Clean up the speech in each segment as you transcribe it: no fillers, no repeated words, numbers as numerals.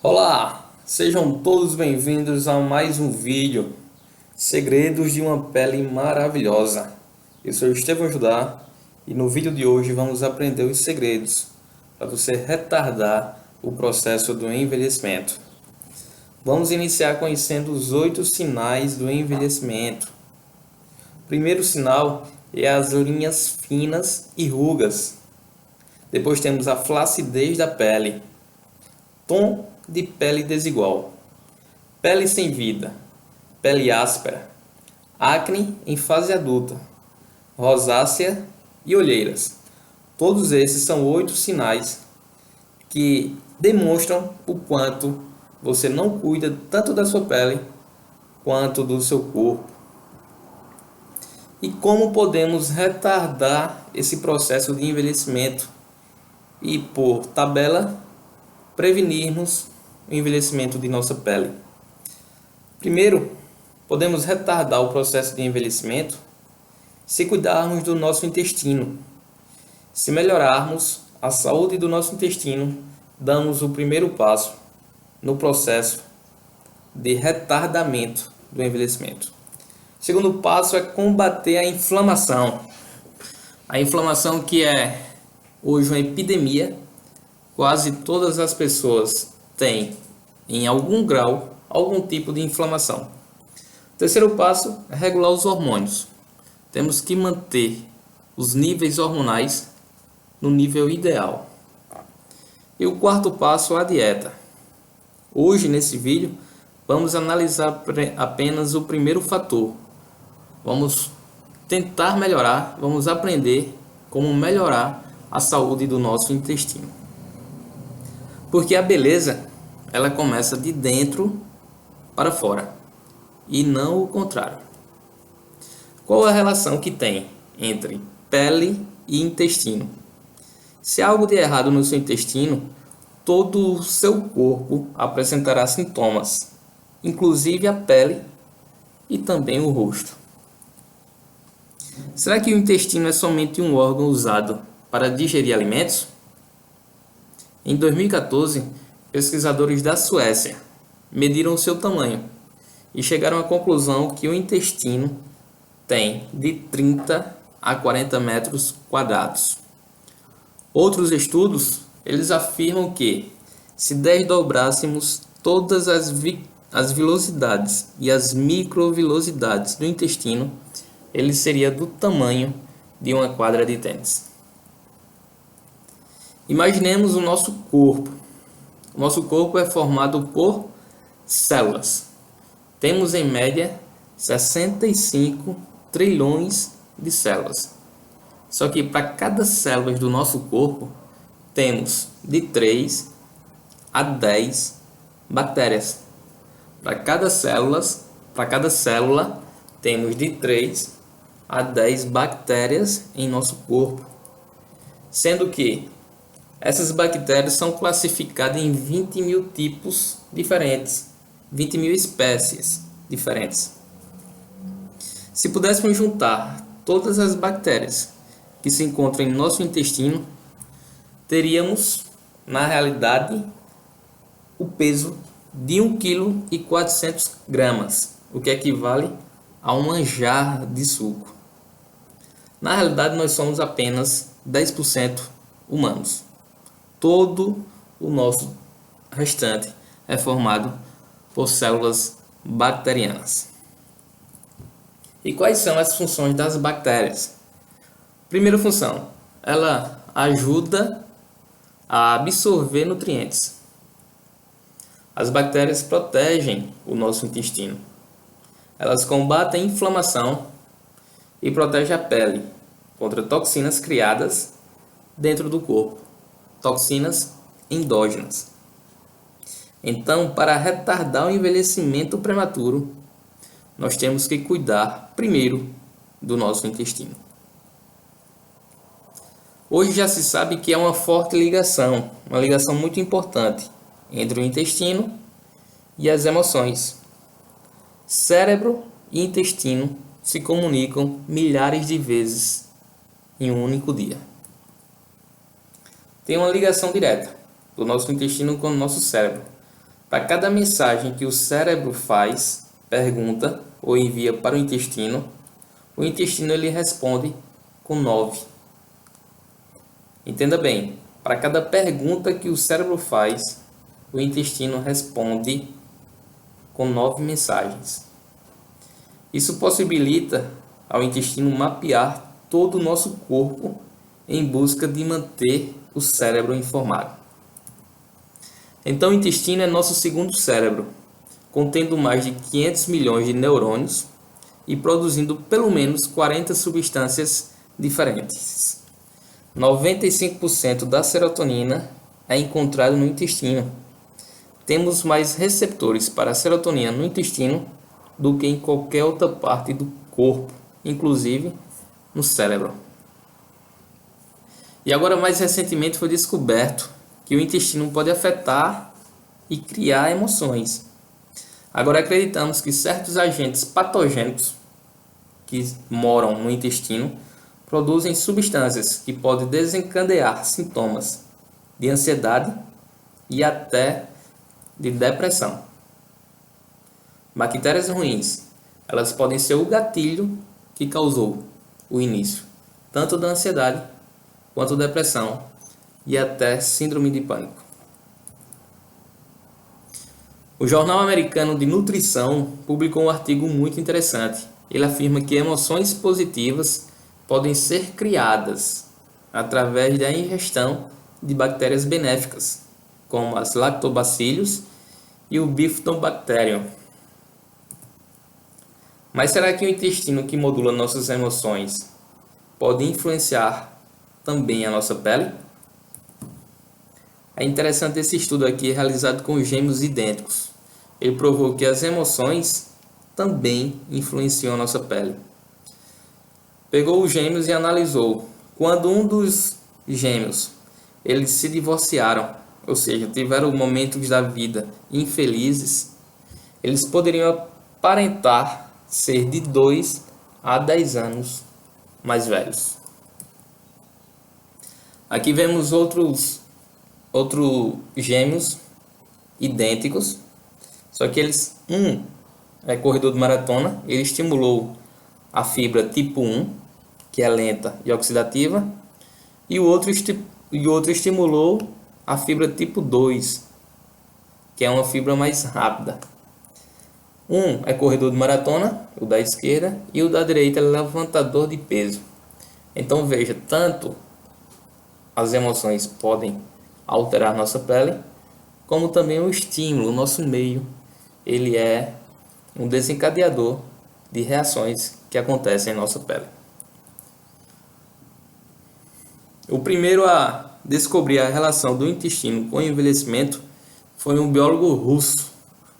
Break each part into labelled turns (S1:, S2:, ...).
S1: Olá, sejam todos bem-vindos a mais um vídeo Segredos de uma pele maravilhosa. Eu sou Estevão Judá e no vídeo de hoje vamos aprender os segredos para você retardar o processo do envelhecimento. Vamos iniciar conhecendo os 8 sinais do envelhecimento. O primeiro sinal é as linhas finas e rugas. Depois temos a flacidez da pele, tom de pele desigual, pele sem vida, pele áspera, acne em fase adulta, rosácea e olheiras. Todos esses são 8 sinais que demonstram o quanto você não cuida tanto da sua pele quanto do seu corpo. E como podemos retardar esse processo de envelhecimento e, por tabela, prevenirmos o envelhecimento de nossa pele. Primeiro, podemos retardar o processo de envelhecimento se cuidarmos do nosso intestino. Se melhorarmos a saúde do nosso intestino, damos o primeiro passo no processo de retardamento do envelhecimento. O segundo passo é combater a inflamação. A inflamação que é hoje uma epidemia. Quase todas as pessoas têm, em algum grau, algum tipo de inflamação. O terceiro passo é regular os hormônios. Temos que manter os níveis hormonais no nível ideal. E o quarto passo é a dieta. Hoje, nesse vídeo, vamos analisar apenas o primeiro fator. Vamos tentar melhorar, vamos aprender como melhorar a saúde do nosso intestino. Porque a beleza, ela começa de dentro para fora, e não o contrário. Qual a relação que tem entre pele e intestino? Se há algo de errado no seu intestino, todo o seu corpo apresentará sintomas, inclusive a pele e também o rosto. Será que o intestino é somente um órgão usado para digerir alimentos? Em 2014, pesquisadores da Suécia mediram o seu tamanho e chegaram à conclusão que o intestino tem de 30 a 40 metros quadrados. Outros estudos, eles afirmam que se desdobrássemos todas as vilosidades e as microvilosidades do intestino, ele seria do tamanho de uma quadra de tênis. Imaginemos o nosso corpo. O nosso corpo é formado por células. Temos em média 65 trilhões de células. Só que para cada célula do nosso corpo, temos de 3 a 10 bactérias. Para cada célula, temos de 3 a 10 bactérias em nosso corpo. Sendo que essas bactérias são classificadas em 20 mil tipos diferentes, 20 mil espécies diferentes. Se pudéssemos juntar todas as bactérias que se encontram em nosso intestino, teríamos, na realidade, o peso de 1,4 kg, o que equivale a uma jarra de suco. Na realidade, nós somos apenas 10% humanos. Todo o nosso restante é formado por células bacterianas. E quais são as funções das bactérias? Primeira função, ela ajuda a absorver nutrientes. As bactérias protegem o nosso intestino. Elas combatem a inflamação e protegem a pele contra toxinas criadas dentro do corpo. Toxinas endógenas. Então, para retardar o envelhecimento prematuro, nós temos que cuidar primeiro do nosso intestino. Hoje já se sabe que há uma forte ligação, uma ligação muito importante entre o intestino e as emoções. Cérebro e intestino se comunicam milhares de vezes em um único dia. Tem uma ligação direta do nosso intestino com o nosso cérebro. Para cada mensagem que o cérebro faz, pergunta ou envia para o intestino ele responde com 9. Entenda bem, para cada pergunta que o cérebro faz, o intestino responde com 9 mensagens. Isso possibilita ao intestino mapear todo o nosso corpo em busca de manter o cérebro informado. Então, o intestino é nosso segundo cérebro, contendo mais de 500 milhões de neurônios e produzindo pelo menos 40 substâncias diferentes. 95% da serotonina é encontrado no intestino. Temos mais receptores para a serotonina no intestino do que em qualquer outra parte do corpo, inclusive no cérebro. E agora, mais recentemente, foi descoberto que o intestino pode afetar e criar emoções. Agora acreditamos que certos agentes patogênicos que moram no intestino produzem substâncias que podem desencadear sintomas de ansiedade e até de depressão. Bactérias ruins, elas podem ser o gatilho que causou o início tanto da ansiedade quanto da depressão e até síndrome de pânico. O Jornal Americano de Nutrição publicou um artigo muito interessante. Ele afirma que emoções positivas podem ser criadas através da ingestão de bactérias benéficas, como as lactobacillus e o bifidobacterium. Mas será que o intestino que modula nossas emoções pode influenciar também a nossa pele? É interessante esse estudo aqui realizado com gêmeos idênticos. Ele provou que as emoções também influenciam a nossa pele. Pegou os gêmeos e analisou. Quando um dos gêmeos eles se divorciaram, ou seja, tiveram momentos da vida infelizes, eles poderiam aparentar ser de 2 a 10 anos mais velhos. Aqui vemos outros gêmeos idênticos, só que um é corredor de maratona, ele estimulou a fibra tipo 1, que é lenta e oxidativa, e o outro estimulou a fibra tipo 2, que é uma fibra mais rápida. Um é corredor de maratona, o da esquerda, e o da direita é levantador de peso. Então veja, tanto as emoções podem alterar nossa pele, como também o estímulo, o nosso meio, ele é um desencadeador de reações que acontecem em nossa pele. O primeiro a descobrir a relação do intestino com o envelhecimento foi um biólogo russo,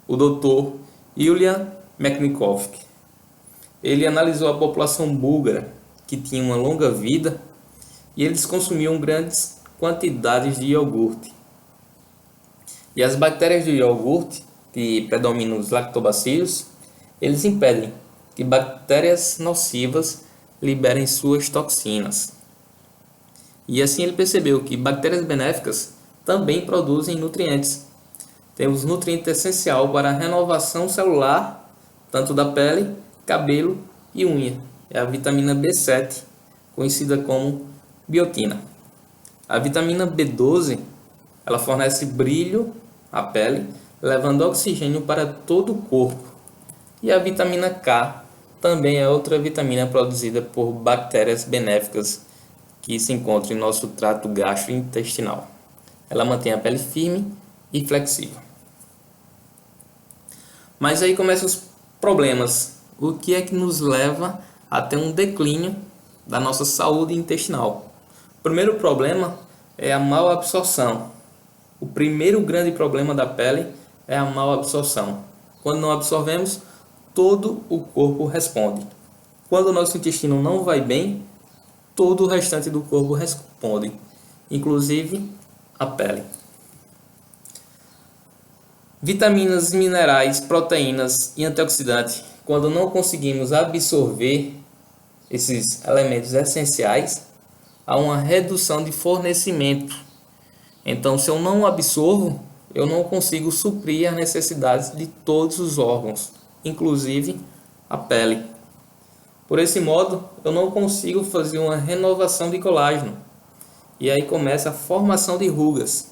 S1: o Dr. Yulian Mechnikov. Ele analisou a população búlgara que tinha uma longa vida e eles consumiam grandes quantidades de iogurte. E as bactérias do iogurte, que predominam os lactobacilos, eles impedem que bactérias nocivas liberem suas toxinas. E assim ele percebeu que bactérias benéficas também produzem nutrientes. Temos nutriente essencial para a renovação celular, tanto da pele, cabelo e unha. É a vitamina B7, conhecida como biotina. A vitamina B12, ela fornece brilho à pele, levando oxigênio para todo o corpo. E a vitamina K também é outra vitamina produzida por bactérias benéficas que se encontra em nosso trato gastrointestinal. Ela mantém a pele firme e flexível. Mas aí começam os problemas. O que é que nos leva a ter um declínio da nossa saúde intestinal? O primeiro problema é a mal absorção. O primeiro grande problema da pele é a mal absorção. Quando não absorvemos, todo o corpo responde. Quando o nosso intestino não vai bem, todo o restante do corpo responde, inclusive a pele. Vitaminas, minerais, proteínas e antioxidantes, quando não conseguimos absorver esses elementos essenciais, há uma redução de fornecimento. Então, se eu não absorvo, eu não consigo suprir as necessidades de todos os órgãos, inclusive a pele. Por esse modo, eu não consigo fazer uma renovação de colágeno, e aí começa a formação de rugas.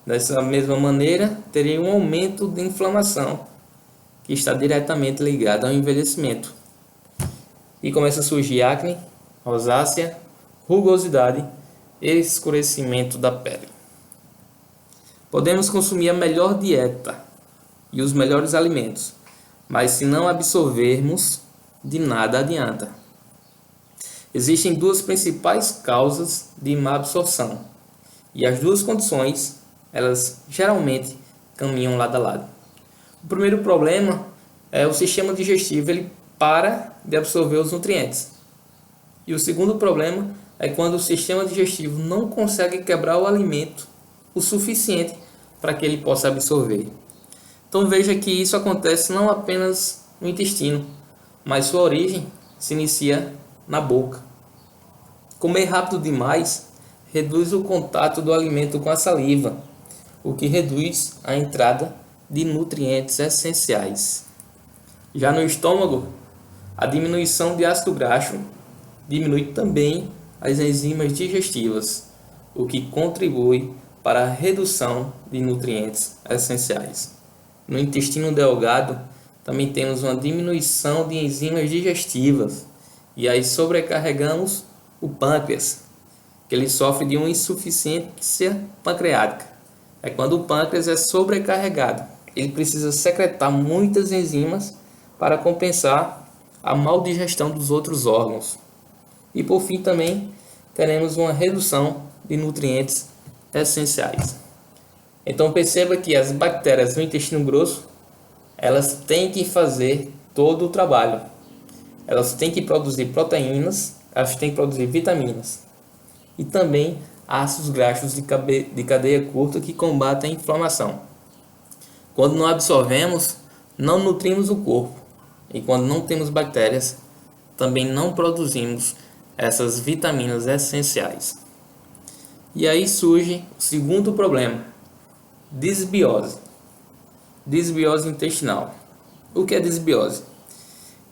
S1: Dessa mesma maneira, terei um aumento de inflamação, que está diretamente ligado ao envelhecimento. E começa a surgir acne, rosácea, rugosidade e escurecimento da pele. Podemos consumir a melhor dieta e os melhores alimentos, mas se não absorvermos, de nada adianta. Existem duas principais causas de má absorção, e as duas condições, elas geralmente caminham lado a lado. O primeiro problema é o sistema digestivo, ele para de absorver os nutrientes. E o segundo problema é quando o sistema digestivo não consegue quebrar o alimento o suficiente para que ele possa absorver. Então veja que isso acontece não apenas no intestino, mas sua origem se inicia na boca. Comer rápido demais reduz o contato do alimento com a saliva, o que reduz a entrada de nutrientes essenciais. Já no estômago, a diminuição de ácido graxo diminui também as enzimas digestivas, o que contribui para a redução de nutrientes essenciais. No intestino delgado, também temos uma diminuição de enzimas digestivas e aí sobrecarregamos o pâncreas, que ele sofre de uma insuficiência pancreática. É quando o pâncreas é sobrecarregado, ele precisa secretar muitas enzimas para compensar a mal digestão dos outros órgãos. E por fim também teremos uma redução de nutrientes essenciais. Então perceba que as bactérias do intestino grosso, elas têm que fazer todo o trabalho. Elas têm que produzir proteínas, elas têm que produzir vitaminas e também ácidos graxos de cadeia curta que combatem a inflamação. Quando não absorvemos, não nutrimos o corpo, e quando não temos bactérias, também não produzimos essas vitaminas essenciais. E aí surge o segundo problema: disbiose. Disbiose intestinal. O que é disbiose?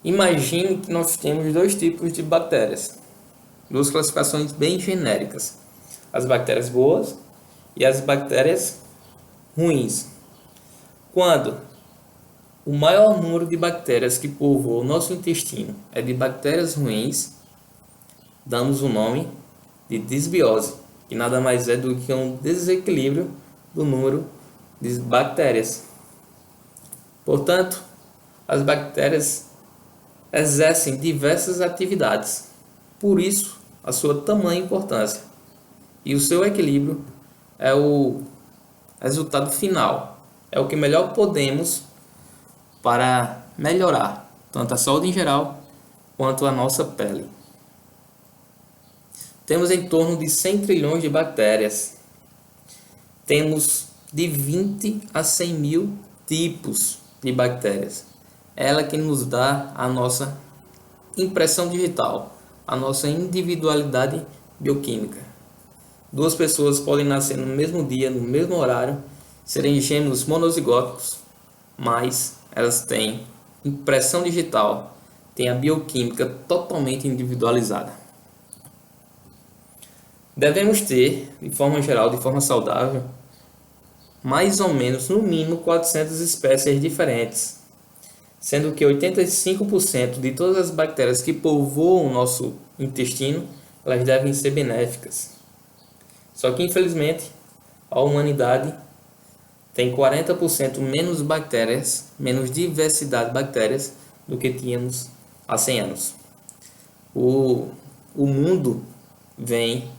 S1: Imagine que nós temos dois tipos de bactérias, duas classificações bem genéricas: as bactérias boas e as bactérias ruins. Quando o maior número de bactérias que povoam o nosso intestino é de bactérias ruins, damos o nome de disbiose, que nada mais é do que um desequilíbrio do número de bactérias. Portanto, as bactérias exercem diversas atividades, por isso a sua tamanha importância, e o seu equilíbrio é o resultado final, é o que melhor podemos para melhorar tanto a saúde em geral quanto a nossa pele. Temos em torno de 100 trilhões de bactérias. Temos de 20 a 100 mil tipos de bactérias. Ela que nos dá a nossa impressão digital, a nossa individualidade bioquímica. Duas pessoas podem nascer no mesmo dia, no mesmo horário, serem gêmeos monozigóticos, mas elas têm impressão digital, têm a bioquímica totalmente individualizada. Devemos ter, de forma geral, de forma saudável, mais ou menos, no mínimo, 400 espécies diferentes, sendo que 85% de todas as bactérias que povoam o nosso intestino, elas devem ser benéficas. Só que, infelizmente, a humanidade tem 40% menos bactérias, menos diversidade de bactérias do que tínhamos há 100 anos. O mundo vem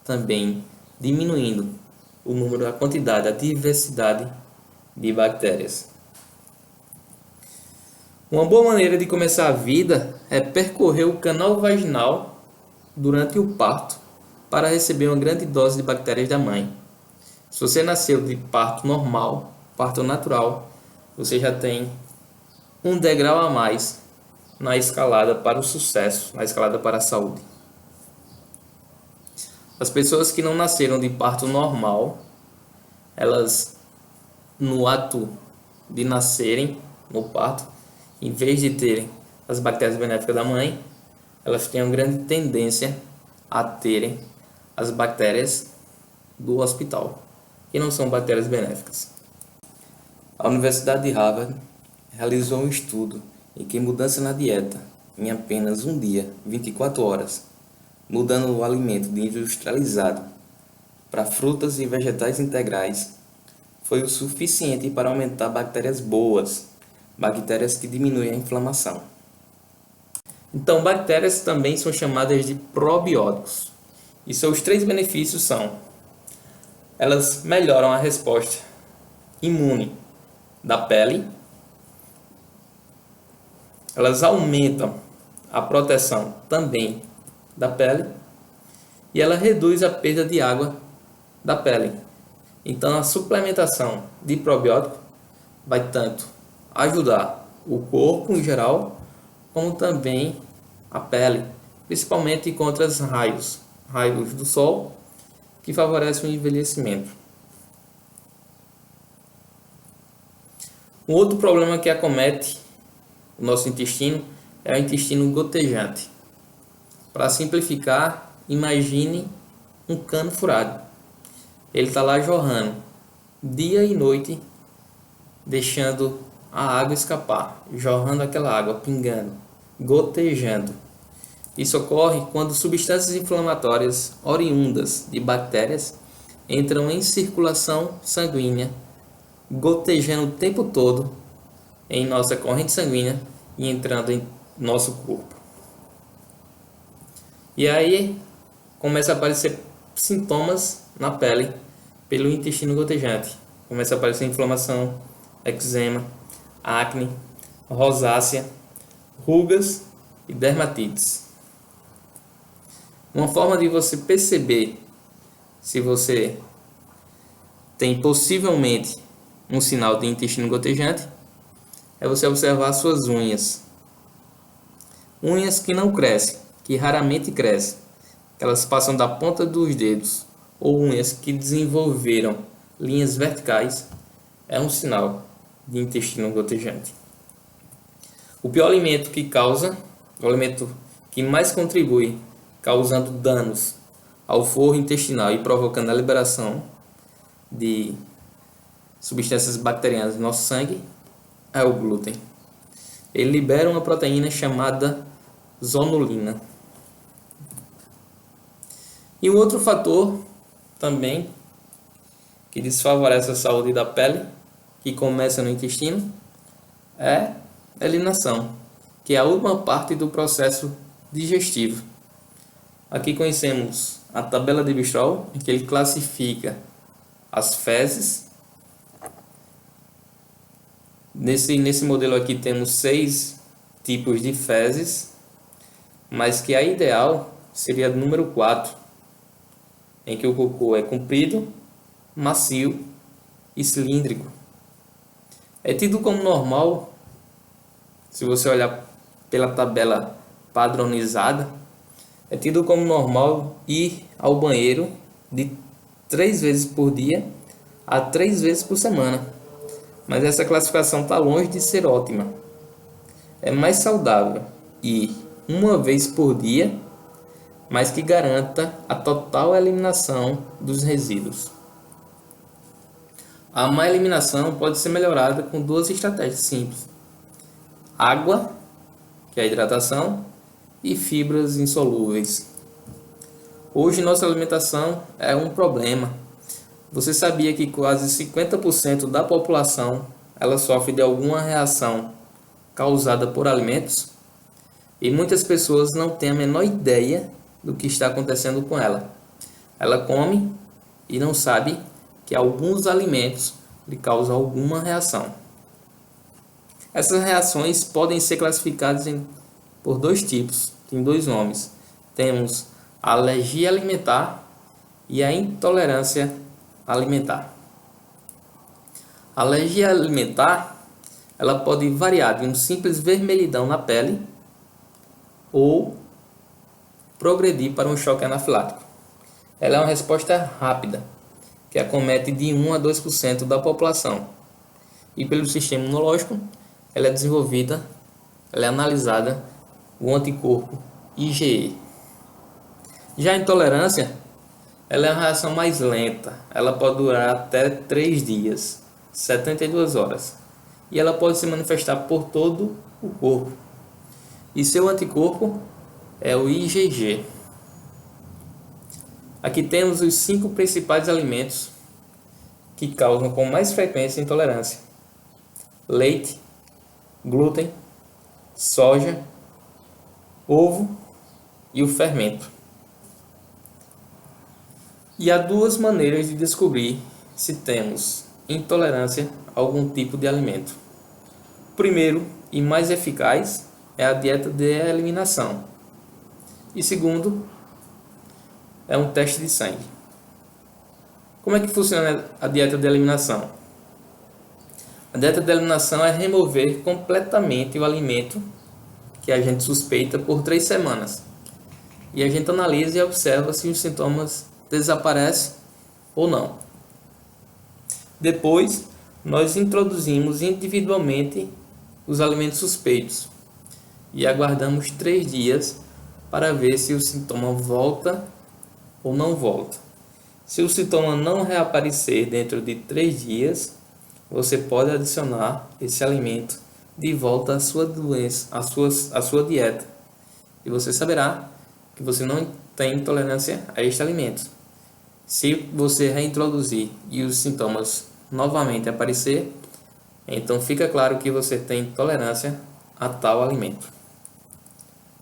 S1: também diminuindo o número, a quantidade, a diversidade de bactérias. Uma boa maneira de começar a vida é percorrer o canal vaginal durante o parto para receber uma grande dose de bactérias da mãe. Se você nasceu de parto normal, parto natural, você já tem um degrau a mais na escalada para o sucesso, na escalada para a saúde. As pessoas que não nasceram de parto normal elas, no ato de nascerem, no parto, em vez de terem as bactérias benéficas da mãe, elas têm uma grande tendência a terem as bactérias do hospital, que não são bactérias benéficas. A Universidade de Harvard realizou um estudo em que mudança na dieta, em apenas um dia, 24 horas, mudando o alimento de industrializado para frutas e vegetais integrais, foi o suficiente para aumentar bactérias boas, bactérias que diminuem a inflamação. Então, bactérias também são chamadas de probióticos. E seus 3 benefícios são: elas melhoram a resposta imune da pele, elas aumentam a proteção também da pele e ela reduz a perda de água da pele. Então, a suplementação de probiótico vai tanto ajudar o corpo em geral, como também a pele, principalmente contra os raios do sol, que favorecem o envelhecimento. Um outro problema que acomete o nosso intestino é o intestino gotejante. Para simplificar, imagine um cano furado. Ele está lá jorrando dia e noite, deixando a água escapar, jorrando aquela água, pingando, gotejando. Isso ocorre quando substâncias inflamatórias oriundas de bactérias entram em circulação sanguínea, gotejando o tempo todo em nossa corrente sanguínea e entrando em nosso corpo. E aí começa a aparecer sintomas na pele pelo intestino gotejante. Começa a aparecer inflamação, eczema, acne, rosácea, rugas e dermatites. Uma forma de você perceber se você tem possivelmente um sinal de intestino gotejante é você observar suas unhas. Unhas que não crescem, que raramente crescem, que elas passam da ponta dos dedos, ou unhas que desenvolveram linhas verticais, é um sinal de intestino gotejante. O pior alimento que causa, o alimento que mais contribui causando danos ao forro intestinal e provocando a liberação de substâncias bacterianas no nosso sangue, é o glúten. Ele libera uma proteína chamada zonulina. E um outro fator também que desfavorece a saúde da pele, que começa no intestino, é a eliminação, que é a última parte do processo digestivo. Aqui conhecemos a tabela de Bristol, em que ele classifica as fezes. Nesse modelo aqui temos 6 tipos de fezes, mas que a ideal seria a número 4, em que o cocô é comprido, macio e cilíndrico. É tido como normal, se você olhar pela tabela padronizada, é tido como normal ir ao banheiro de 3 vezes por dia a 3 vezes por semana. Mas essa classificação está longe de ser ótima. É mais saudável ir uma vez por dia, mas que garanta a total eliminação dos resíduos. A má eliminação pode ser melhorada com 2 estratégias simples: água, que é a hidratação, e fibras insolúveis. Hoje nossa alimentação é um problema. Você sabia que quase 50% da população ela sofre de alguma reação causada por alimentos? E muitas pessoas não têm a menor ideia do que está acontecendo com ela. Ela come e não sabe que alguns alimentos lhe causam alguma reação. Essas reações podem ser classificadas por 2 tipos, tem 2 nomes. Temos a alergia alimentar e a intolerância alimentar. A alergia alimentar, ela pode variar de um simples vermelhidão na pele ou progredir para um choque anafilático. Ela é uma resposta rápida, que acomete de 1 a 2% da população. E pelo sistema imunológico, ela é analisada o anticorpo IgE. Já a intolerância, ela é uma reação mais lenta, ela pode durar até 3 dias, 72 horas, e ela pode se manifestar por todo o corpo. E seu anticorpo é o IgG. Aqui temos os 5 principais alimentos que causam com mais frequência intolerância: leite, glúten, soja, ovo e o fermento. E há 2 maneiras de descobrir se temos intolerância a algum tipo de alimento. O primeiro e mais eficaz é a dieta de eliminação. E segundo, é um teste de sangue. Como é que funciona a dieta de eliminação? A dieta de eliminação é remover completamente o alimento que a gente suspeita por 3 semanas. E a gente analisa e observa se os sintomas desaparecem ou não. Depois, nós introduzimos individualmente os alimentos suspeitos e aguardamos 3 dias para ver se o sintoma volta ou não volta. Se o sintoma não reaparecer dentro de 3 dias, você pode adicionar esse alimento de volta à sua doença, à sua dieta. E você saberá que você não tem intolerância a este alimento. Se você reintroduzir e os sintomas novamente aparecer, então fica claro que você tem intolerância a tal alimento.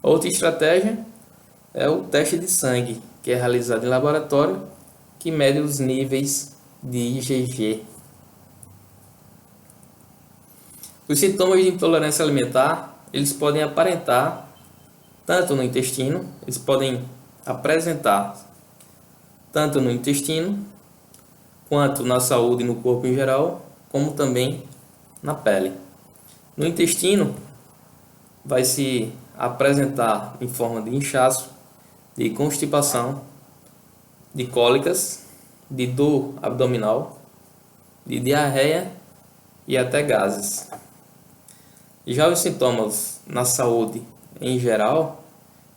S1: Outra estratégia é o teste de sangue, que é realizado em laboratório, que mede os níveis de IgG. Os sintomas de intolerância alimentar, eles podem aparentar tanto no intestino, eles podem apresentar tanto no intestino, quanto na saúde e no corpo em geral, como também na pele. No intestino, vai se apresentar em forma de inchaço, de constipação, de cólicas, de dor abdominal, de diarreia e até gases. Já os sintomas na saúde em geral,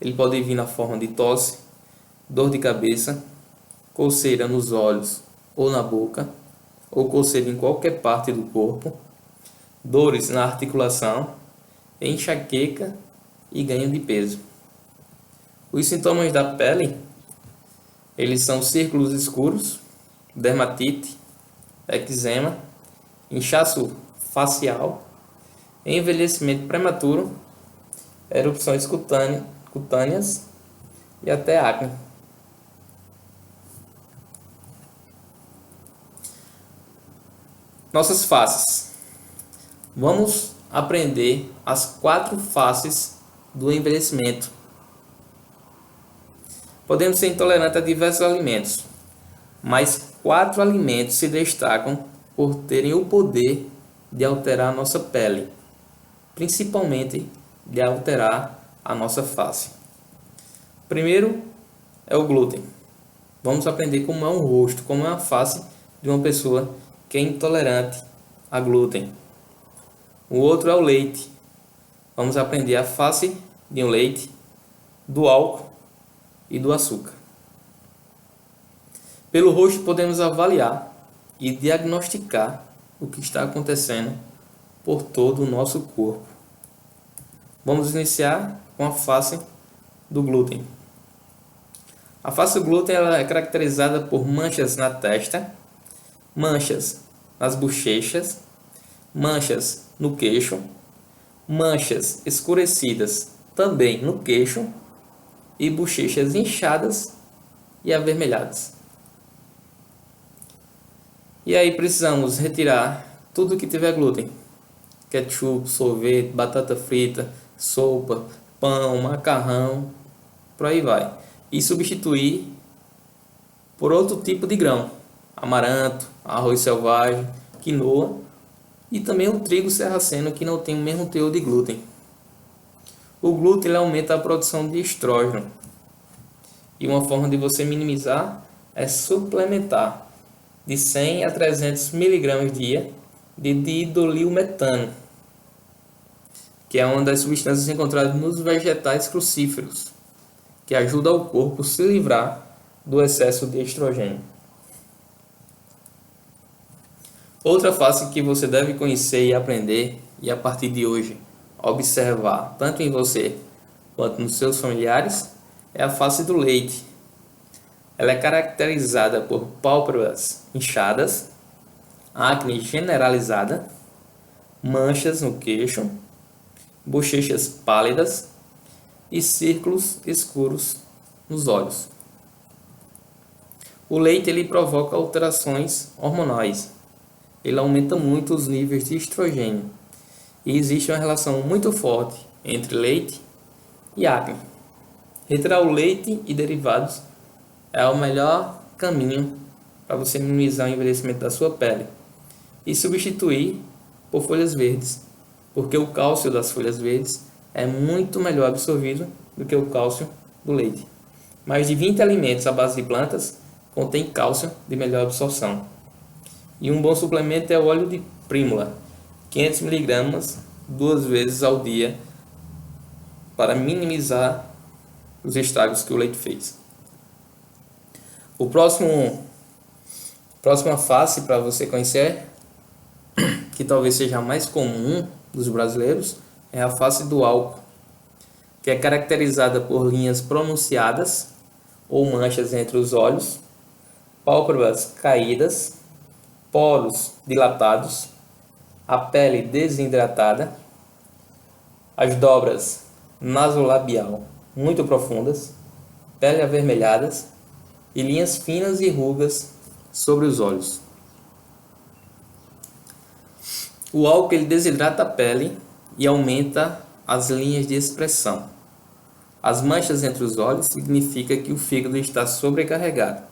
S1: ele pode vir na forma de tosse, dor de cabeça, coceira nos olhos ou na boca, ou coceira em qualquer parte do corpo, dores na articulação, enxaqueca e ganho de peso. Os sintomas da pele, eles são círculos escuros, dermatite, eczema, inchaço facial, envelhecimento prematuro, erupções cutâneas e até acne. Nossas faces. Vamos aprender as 4 faces do envelhecimento. Podemos ser intolerantes a diversos alimentos, mas 4 alimentos se destacam por terem o poder de alterar a nossa pele, principalmente de alterar a nossa face. Primeiro é o glúten. Vamos aprender como é um rosto, como é a face de uma pessoa que é intolerante a glúten. O outro é o leite. Vamos aprender a face de um leite, do álcool e do açúcar. Pelo rosto podemos avaliar e diagnosticar o que está acontecendo por todo o nosso corpo. Vamos iniciar com a face do glúten. A face do glúten ela é caracterizada por manchas na testa, manchas nas bochechas, manchas no queixo, manchas escurecidas também no queixo e bochechas inchadas e avermelhadas. E aí precisamos retirar tudo que tiver glúten: ketchup, sorvete, batata frita, sopa, pão, macarrão, por aí vai. E substituir por outro tipo de grão: amaranto, arroz selvagem, quinoa e também o trigo sarraceno, que não tem o mesmo teor de glúten. O glúten ele aumenta a produção de estrógeno e uma forma de você minimizar é suplementar. de 100 a 300 mg dia de diidolilmetano, que é uma das substâncias encontradas nos vegetais crucíferos, que ajuda o corpo a se livrar do excesso de estrogênio. Outra face que você deve conhecer e aprender, e a partir de hoje observar tanto em você quanto nos seus familiares, é a face do leite. Ela é caracterizada por pálpebras inchadas, acne generalizada, manchas no queixo, bochechas pálidas e círculos escuros nos olhos. O leite ele provoca alterações hormonais. Ele aumenta muito os níveis de estrogênio e existe uma relação muito forte entre leite e acne. Retirar o leite e derivados é o melhor caminho para você minimizar o envelhecimento da sua pele e substituir por folhas verdes, porque o cálcio das folhas verdes é muito melhor absorvido do que o cálcio do leite. Mais de 20 alimentos à base de plantas contêm cálcio de melhor absorção. E um bom suplemento é o óleo de prímula, 500 mg 2 vezes ao dia, para minimizar os estragos que o leite fez. O próxima face para você conhecer, que talvez seja a mais comum dos brasileiros, é a face do álcool, que é caracterizada por linhas pronunciadas ou manchas entre os olhos, pálpebras caídas, poros dilatados, a pele desidratada, as dobras nasolabial muito profundas, pele avermelhadas e linhas finas e rugas sobre os olhos. O álcool ele desidrata a pele e aumenta as linhas de expressão. As manchas entre os olhos significa que o fígado está sobrecarregado.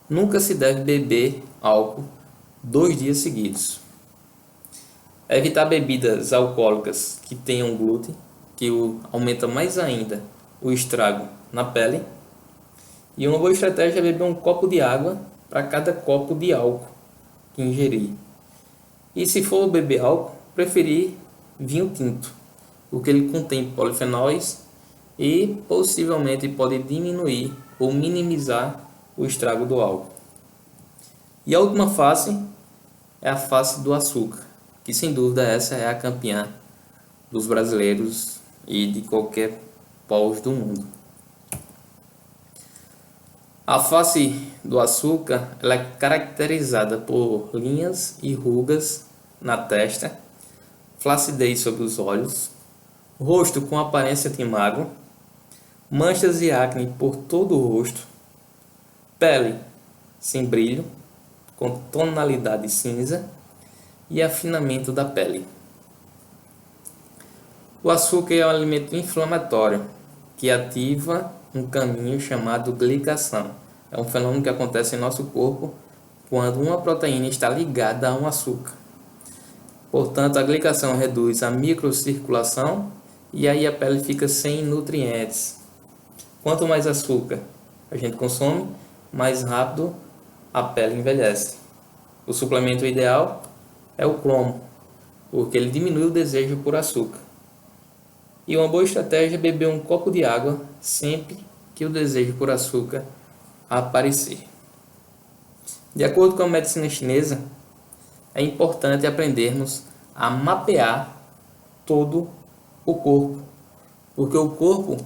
S1: Nunca se deve beber álcool 2 dias seguidos. Evitar bebidas alcoólicas que tenham glúten, que aumenta mais ainda o estrago na pele. E uma boa estratégia é beber um copo de água para cada copo de álcool que ingerir. E se for beber álcool, preferir vinho tinto, porque ele contém polifenóis e possivelmente pode diminuir ou minimizar o estrago do álcool. E a última face é a face do açúcar, que sem dúvida essa é a campeã dos brasileiros e de qualquer povos do mundo. A face do açúcar ela é caracterizada por linhas e rugas na testa, flacidez sobre os olhos, rosto com aparência de magro, manchas e acne por todo o rosto, pele sem brilho, com tonalidade cinza e afinamento da pele. O açúcar é um alimento inflamatório que ativa um caminho chamado glicação. É um fenômeno que acontece em nosso corpo quando uma proteína está ligada a um açúcar. Portanto, a glicação reduz a microcirculação e aí a pele fica sem nutrientes. Quanto mais açúcar a gente consome, mais rápido a pele envelhece. O suplemento ideal é o cromo, porque ele diminui o desejo por açúcar. E uma boa estratégia é beber um copo de água sempre que o desejo por açúcar aparecer. De acordo com a medicina chinesa, é importante aprendermos a mapear todo o corpo, porque o corpo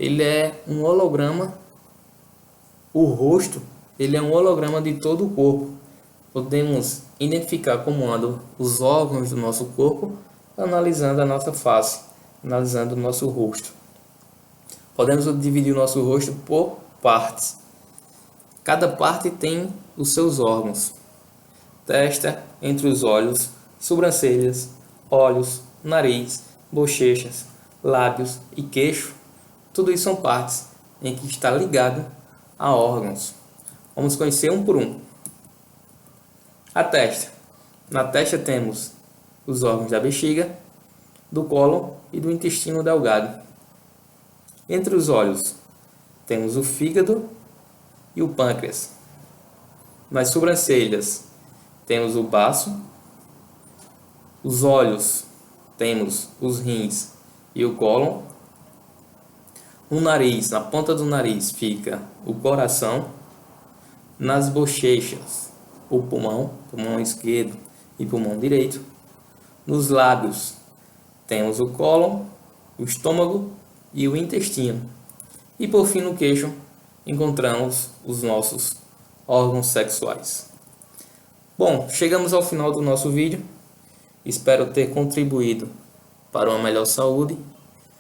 S1: ele é um holograma, o rosto ele é um holograma de todo o corpo. Podemos identificar como andam os órgãos do nosso corpo analisando a nossa face, analisando o nosso rosto. Podemos dividir o nosso rosto por partes. Cada parte tem os seus órgãos. Testa, entre os olhos, sobrancelhas, olhos, nariz, bochechas, lábios e queixo. Tudo isso são partes em que está ligado a órgãos. Vamos conhecer um por um. A testa. Na testa temos os órgãos da bexiga, do cólon e do intestino delgado. Entre os olhos temos o fígado e o pâncreas. Nas sobrancelhas temos o baço, os olhos temos os rins e o cólon. No nariz, na ponta do nariz, fica o coração. Nas bochechas, o pulmão esquerdo e pulmão direito. Nos lábios, temos o cólon, o estômago e o intestino. E por fim, no queixo, encontramos os nossos órgãos sexuais. Bom, chegamos ao final do nosso vídeo. Espero ter contribuído para uma melhor saúde